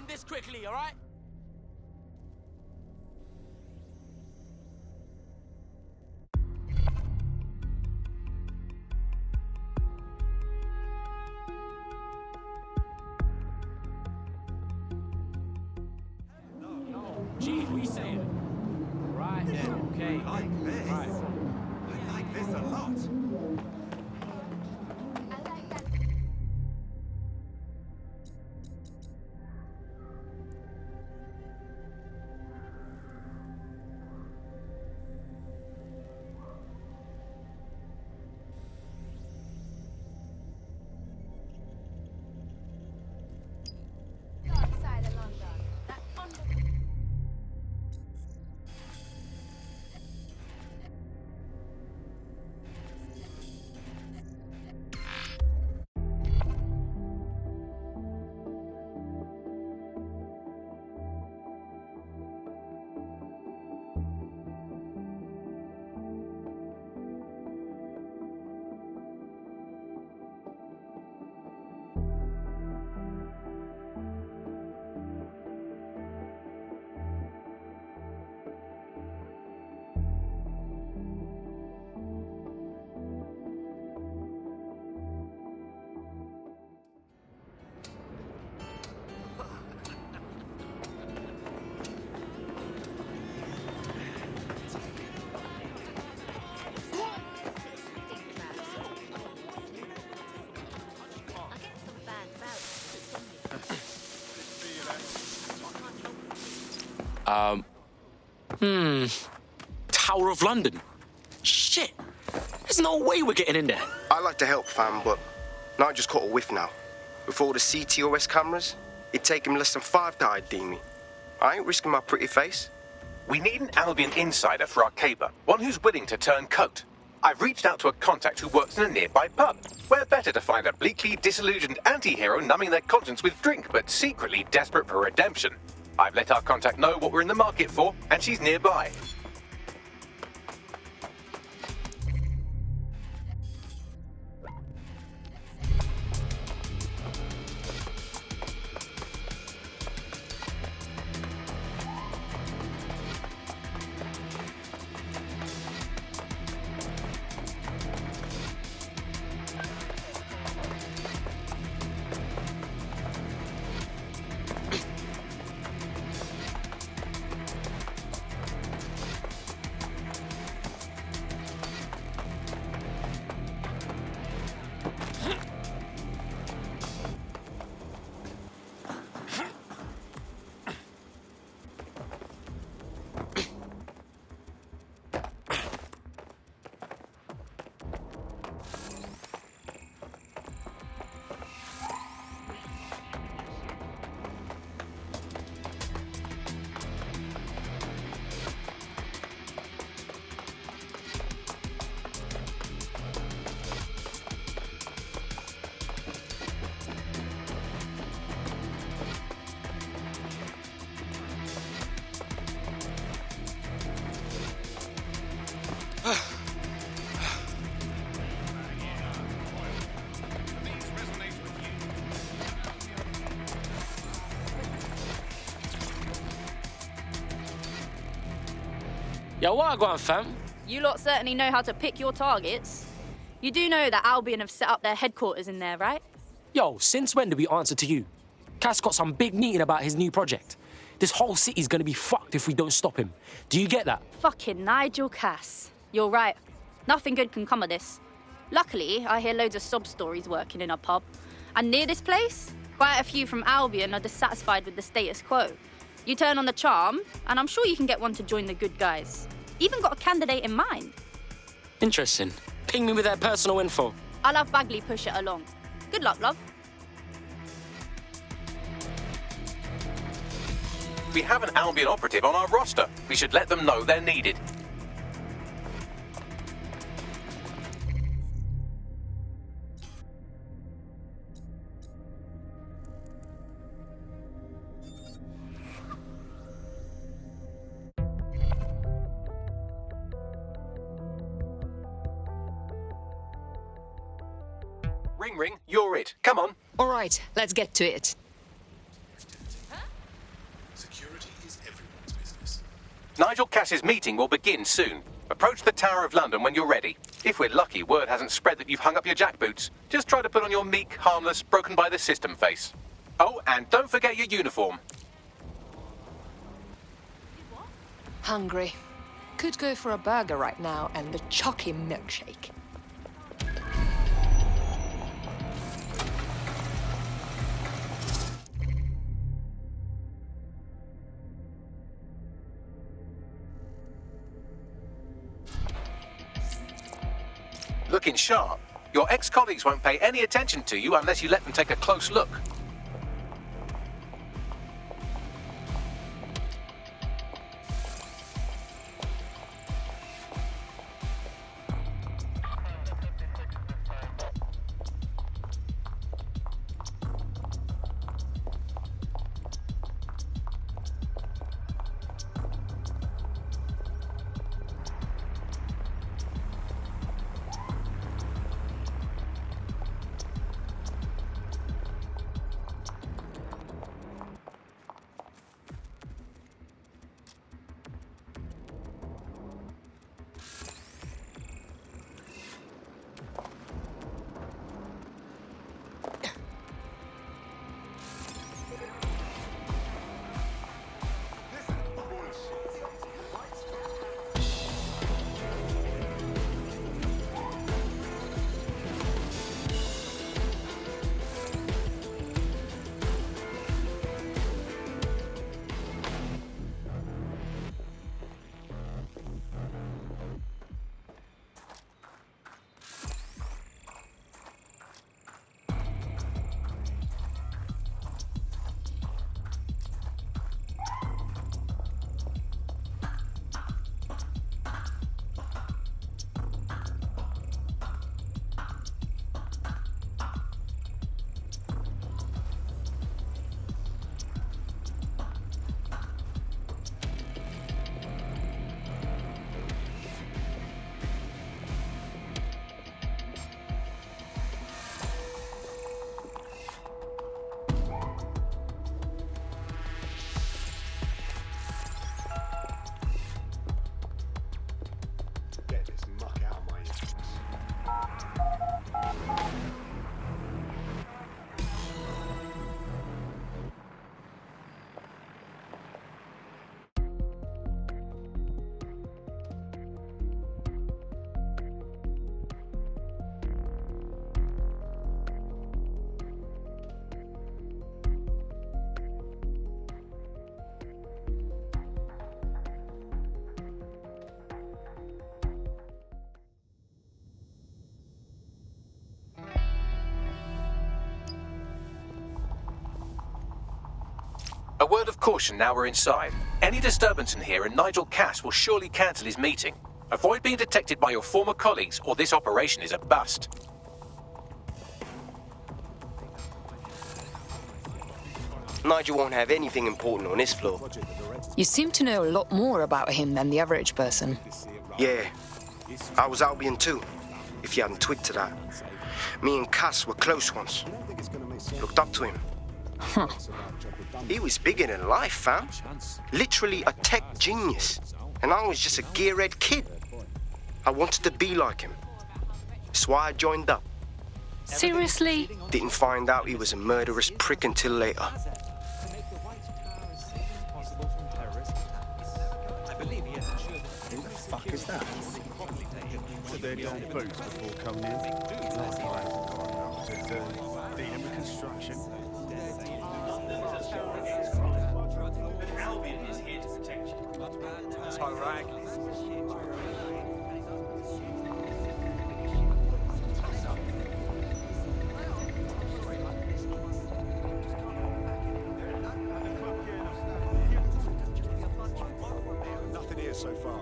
this quickly, all right? Gee, what are you saying? Right then, okay. I like this. Right. I like this a lot. Tower of London. Shit. There's no way we're getting in there. I like to help, fam, but now I just caught a whiff now. With all the CTOS cameras, it'd take him less than 5 to ID me. I ain't risking my pretty face. We need an Albion insider for our caper, one who's willing to turn coat. I've reached out to a contact who works in a nearby pub. Where better to find a bleakly disillusioned anti-hero numbing their conscience with drink, but secretly desperate for redemption. I've let our contact know what we're in the market for, and she's nearby. Yo, what I got, fam? You lot certainly know how to pick your targets. You do know that Albion have set up their headquarters in there, right? Yo, since when do we answer to you? Cass got some big meeting about his new project. This whole city's gonna be fucked if we don't stop him. Do you get that? Fucking Nigel Cass. You're right. Nothing good can come of this. Luckily, I hear loads of sob stories working in a pub. And near this place, quite a few from Albion are dissatisfied with the status quo. You turn on the charm, and I'm sure you can get one to join the good guys. Even got a candidate in mind. Interesting. Ping me with their personal info. I'll have Bagley push it along. Good luck, love. We have an Albion operative on our roster. We should let them know they're needed. Ring, you're it. Come on. All right, let's get to it. Nigel Cass's meeting will begin soon. Approach the Tower of London when you're ready. If we're lucky, word hasn't spread that you've hung up your jackboots. Just try to put on your meek, harmless, broken-by-the-system face. Oh, and don't forget your uniform. Hungry. Could go for a burger right now and a chalky milkshake. Looking sharp. Your ex-colleagues won't pay any attention to you unless you let them take a close look. Get this muck out of my ears. A word of caution now we're inside. Any disturbance in here and Nigel Cass will surely cancel his meeting. Avoid being detected by your former colleagues or this operation is a bust. Nigel won't have anything important on this floor. You seem to know a lot more about him than the average person. Yeah, I was Albion too, if you hadn't twigged to that. Me and Cass were close once. Looked up to him. He was bigger than life, fam. Literally a tech genius. And I was just a gearhead kid. I wanted to be like him. That's why I joined up. Seriously? Didn't find out he was a murderous prick until later. Who the fuck is that? So they're the old boots before coming in. Dealing with construction. Albion is here to protect you. Tyrag. Nothing here so far.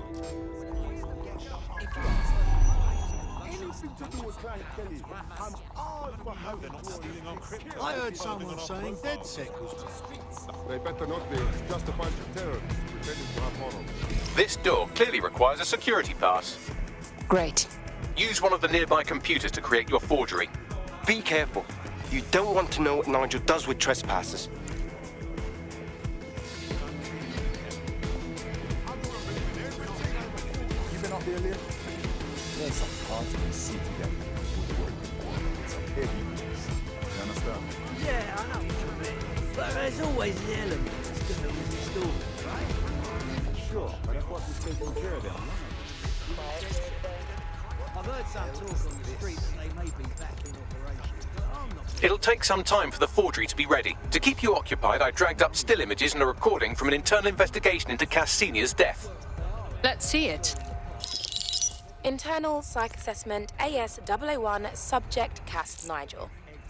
Anything to do with Clan Kelly, I'm all for how they're not stealing our crypto. I heard someone saying DedSec was back. They better not be. It's just a bunch of terrorists pretending to have morals. This door clearly requires a security pass. Great. Use one of the nearby computers to create your forgery. Be careful. You don't want to know what Nigel does with trespassers. a lift? There's some parts of the city that would work. Some heavy use. You understand? Yeah, I know what you mean. But there's always an element that's gonna resist all, right? Sure, but I thought we'd taken care of them. I've heard some talk on the street that they may be back in operation, but I'm not. It'll take some time for the forgery to be ready. To keep you occupied, I dragged up still images and a recording from an internal investigation into Cass Sr.'s death. Let's see it. Internal Psych Assessment AS001 Subject Cass Nigel.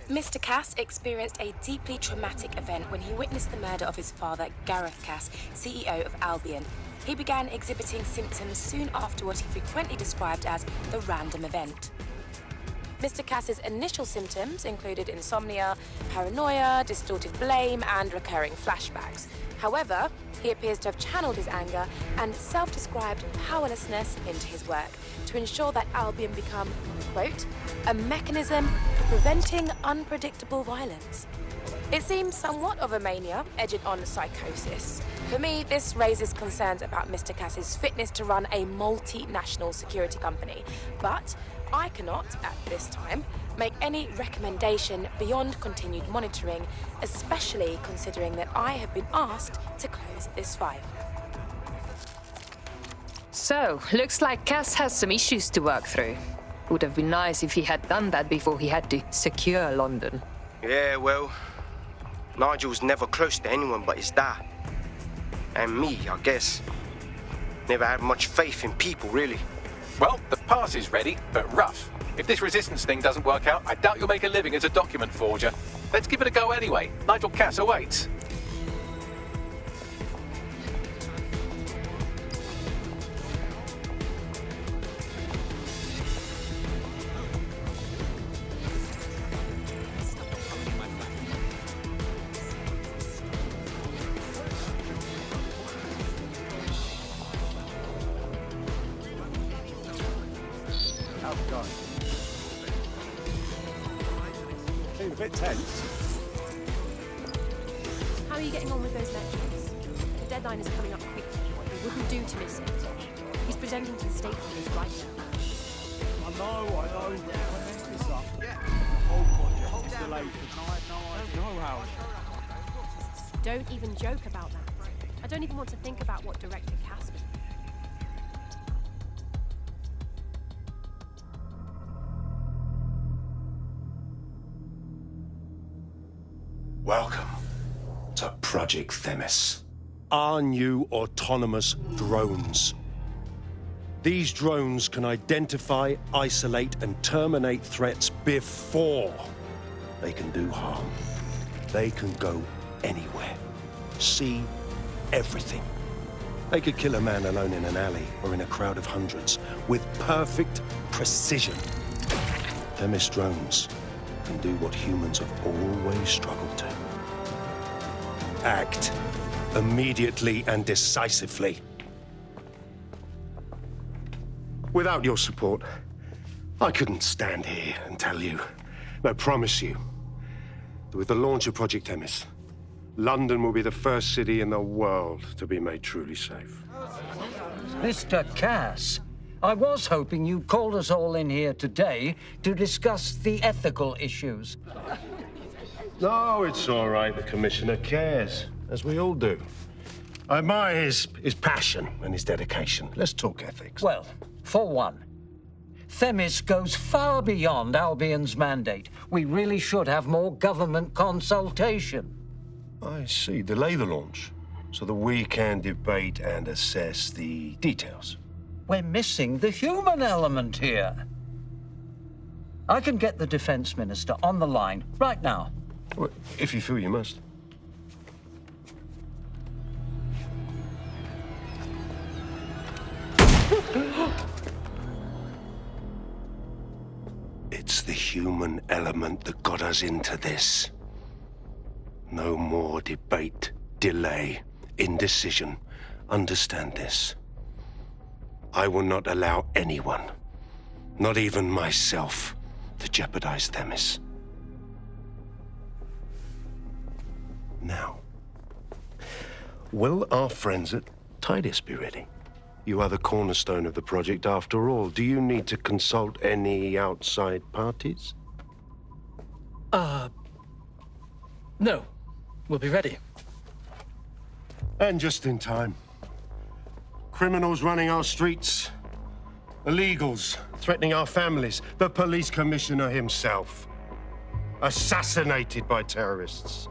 Mr. Cass experienced a deeply traumatic event when he witnessed the murder of his father, Gareth Cass, CEO of Albion. He began exhibiting symptoms soon after what he frequently described as the random event. Mr. Cass's initial symptoms included insomnia, paranoia, distorted blame, and recurring flashbacks. However, he appears to have channeled his anger and self-described powerlessness into his work to ensure that Albion become, quote, a mechanism for preventing unpredictable violence. It seems somewhat of a mania, edging on psychosis. For me, this raises concerns about Mr. Cass's fitness to run a multinational security company. But I cannot, at this time, make any recommendation beyond continued monitoring, especially considering that I have been asked to close this file. So, looks like Cass has some issues to work through. Would have been nice if he had done that before he had to secure London. Yeah, well, Nigel's never close to anyone but his dad. And me, I guess. Never had much faith in people, really. Well, the pass is ready, but rough. If this resistance thing doesn't work out, I doubt you'll make a living as a document forger. Let's give it a go anyway. Nigel Cass awaits. How's it going? Seems a bit tense. How are you getting on with those lectures? The deadline is coming up quickly. It wouldn't do to miss it. He's presenting to the state police right now. I know. When this up, the whole project is delayed for tonight. No, I don't know how. Don't even joke about that. I don't even want to think about what Director Cass would. Welcome to Project Themis. Our new autonomous drones. These drones can identify, isolate, and terminate threats before they can do harm. They can go anywhere, see everything. They could kill a man alone in an alley or in a crowd of hundreds with perfect precision. Themis drones can do what humans have always struggled to. Act immediately and decisively. Without your support, I couldn't stand here and tell you, but I promise you, that with the launch of Project Themis, London will be the first city in the world to be made truly safe. Mr. Cass, I was hoping you'd called us all in here today to discuss the ethical issues. No, it's all right. The Commissioner cares, as we all do. I admire his passion and his dedication. Let's talk ethics. Well, for one, Themis goes far beyond Albion's mandate. We really should have more government consultation. I see. Delay the launch so that we can debate and assess the details. We're missing the human element here. I can get the Defense Minister on the line right now. Well, if you feel you must. It's the human element that got us into this. No more debate, delay, indecision. Understand this. I will not allow anyone, not even myself, to jeopardize Themis. Now, will our friends at Tidus be ready? You are the cornerstone of the project after all. Do you need to consult any outside parties? No. We'll be ready. And just in time. Criminals running our streets. Illegals threatening our families. The police commissioner himself. Assassinated by terrorists.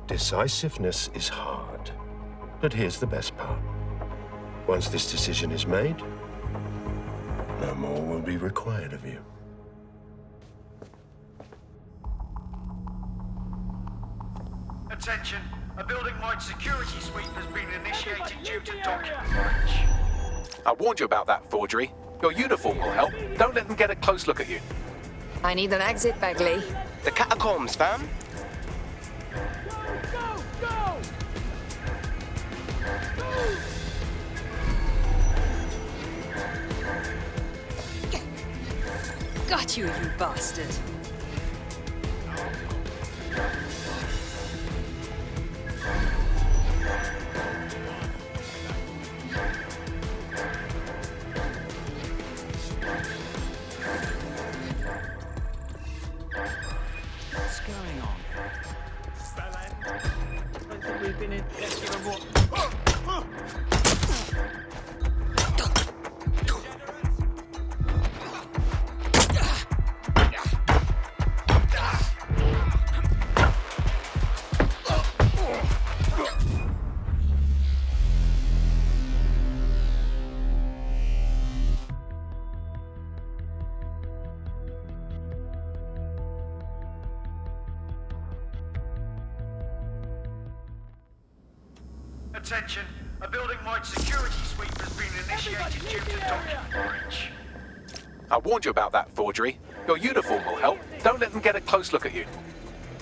Decisiveness is hard. But here's the best part. Once this decision is made, no more will be required of you. Attention, a building-wide security sweep has been initiated due to document breach. I warned you about that forgery. Your uniform will help. Don't let them get a close look at you. I need an exit, Bagley. The catacombs, fam. Got you, you bastard. What's going on? I don't think we've been in this for what? Attention, a building-wide security sweep has been initiated due to document breach. I warned you about that forgery. Your uniform will help. Don't let them get a close look at you.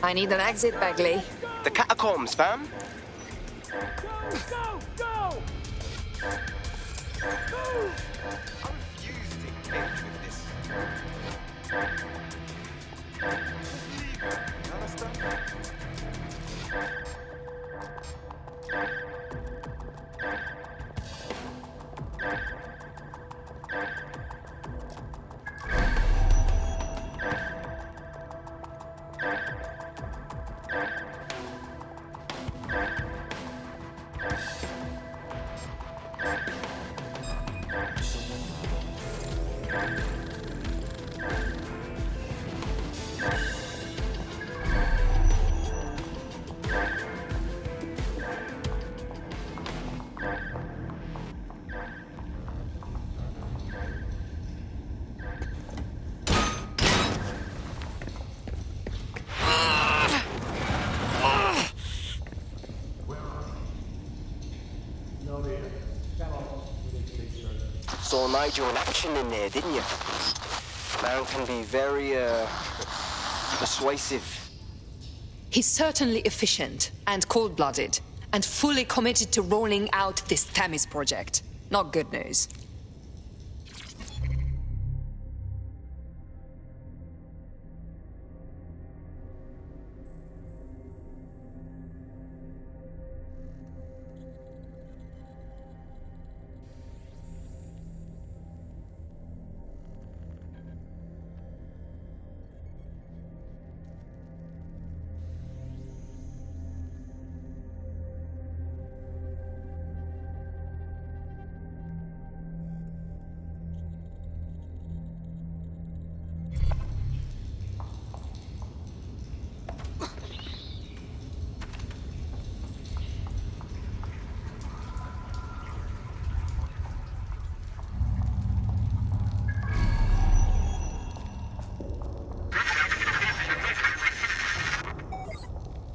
I need an exit, Bagley. The catacombs, fam. Saw Nigel in action in there, didn't you? Man can be very, persuasive. He's certainly efficient and cold-blooded, and fully committed to rolling out this Themis project. Not good news.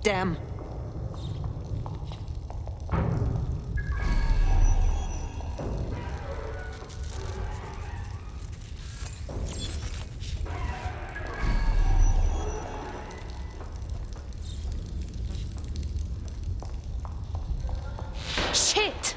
Damn. Shit!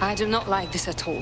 I do not like this at all.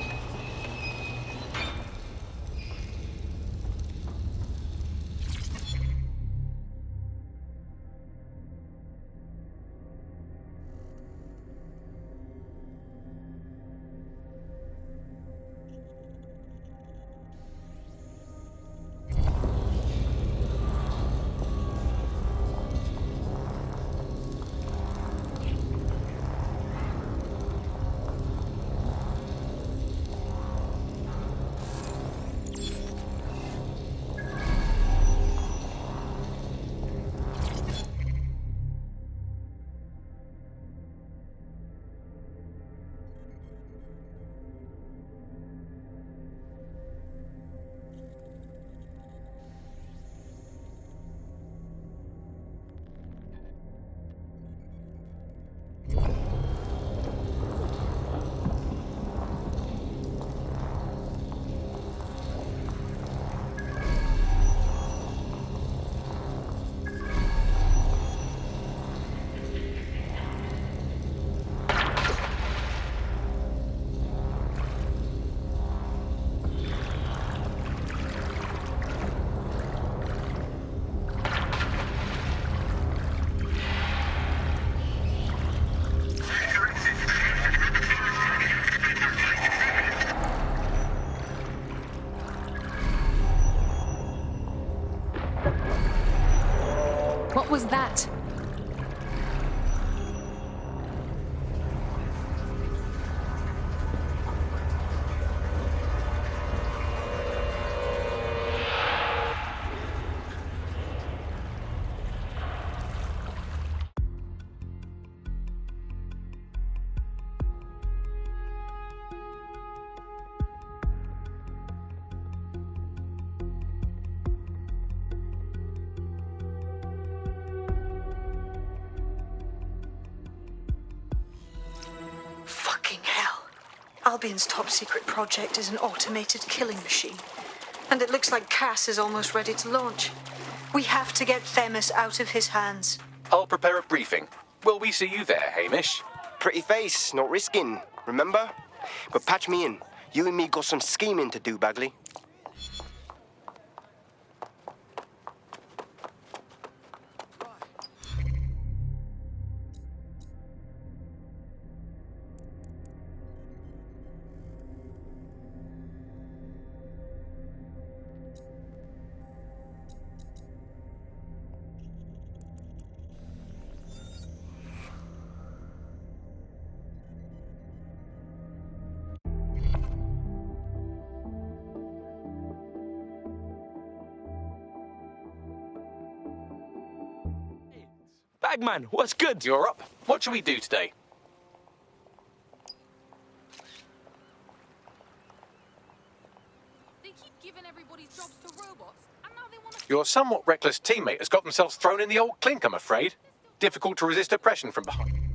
What was that? Fucking hell. Albion's top secret project is an automated killing machine. And it looks like Cass is almost ready to launch. We have to get Themis out of his hands. I'll prepare a briefing. Will we see you there, Hamish? Pretty face, not risking, remember? But patch me in. You and me got some scheming to do, Bagley. Bagman, what's good? You're up. What shall we do today? They keep giving everybody's jobs to robots, and now they want to... Your somewhat reckless teammate has got themselves thrown in the old clink, I'm afraid. Difficult to resist oppression from behind.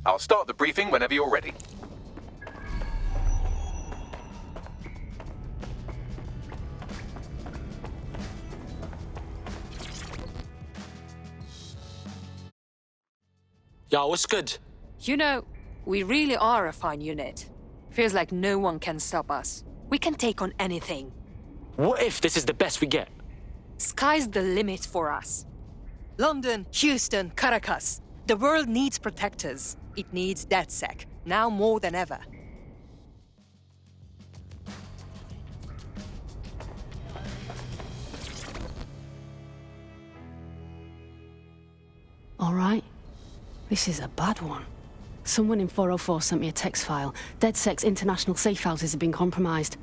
I'll start the briefing whenever you're ready. Yo, what's good? You know, we really are a fine unit. Feels like no one can stop us. We can take on anything. What if this is the best we get? Sky's the limit for us. London, Houston, Caracas. The world needs protectors. It needs DedSec, now more than ever. All right. This is a bad one. Someone in 404 sent me a text file. DedSec's international safe houses have been compromised.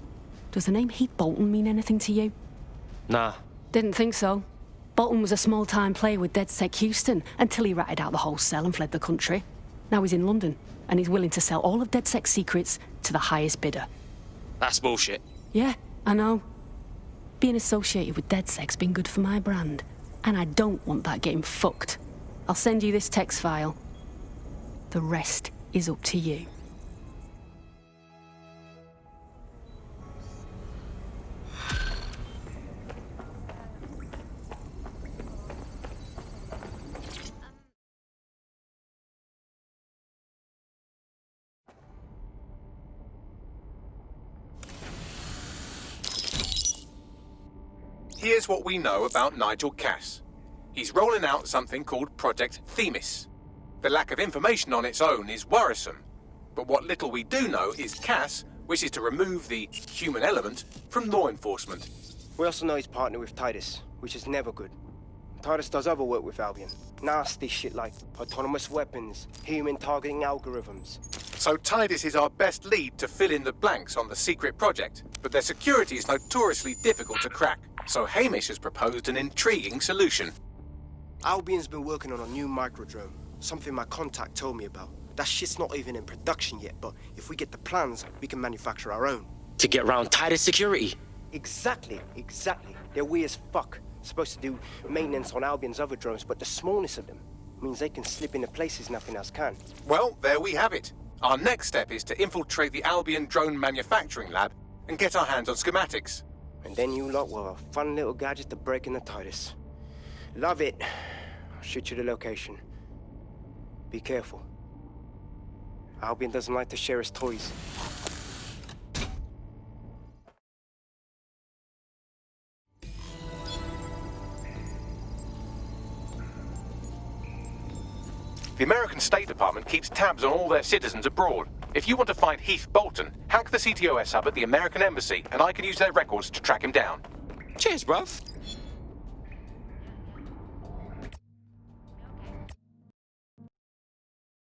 Does the name Heath Bolton mean anything to you? Nah. Didn't think so. Bolton was a small-time player with DedSec Houston until he ratted out the whole cell and fled the country. Now he's in London, and he's willing to sell all of DedSec's secrets to the highest bidder. That's bullshit. Yeah, I know. Being associated with DedSec's been good for my brand, and I don't want that getting fucked. I'll send you this text file. The rest is up to you. Here's what we know about Nigel Cass. He's rolling out something called Project Themis. The lack of information on its own is worrisome, but what little we do know is Cass wishes to remove the human element from law enforcement. We also know he's partnered with Titus, which is never good. Titus does other work with Albion. Nasty shit like autonomous weapons, human targeting algorithms. So Titus is our best lead to fill in the blanks on the secret project, but their security is notoriously difficult to crack. So Hamish has proposed an intriguing solution. Albion's been working on a new microdrone, something my contact told me about. That shit's not even in production yet, but if we get the plans, we can manufacture our own. To get round Titus security? Exactly. They're weird as fuck. Supposed to do maintenance on Albion's other drones, but the smallness of them means they can slip into places nothing else can. Well, there we have it. Our next step is to infiltrate the Albion drone manufacturing lab and get our hands on schematics. And then you lot will have a fun little gadget to break in the Titus. Love it. I'll shoot you the location. Be careful. Albion doesn't like to share his toys. The American State Department keeps tabs on all their citizens abroad. If you want to find Heath Bolton, hack the CTOS hub at the American Embassy, and I can use their records to track him down. Cheers, bruv.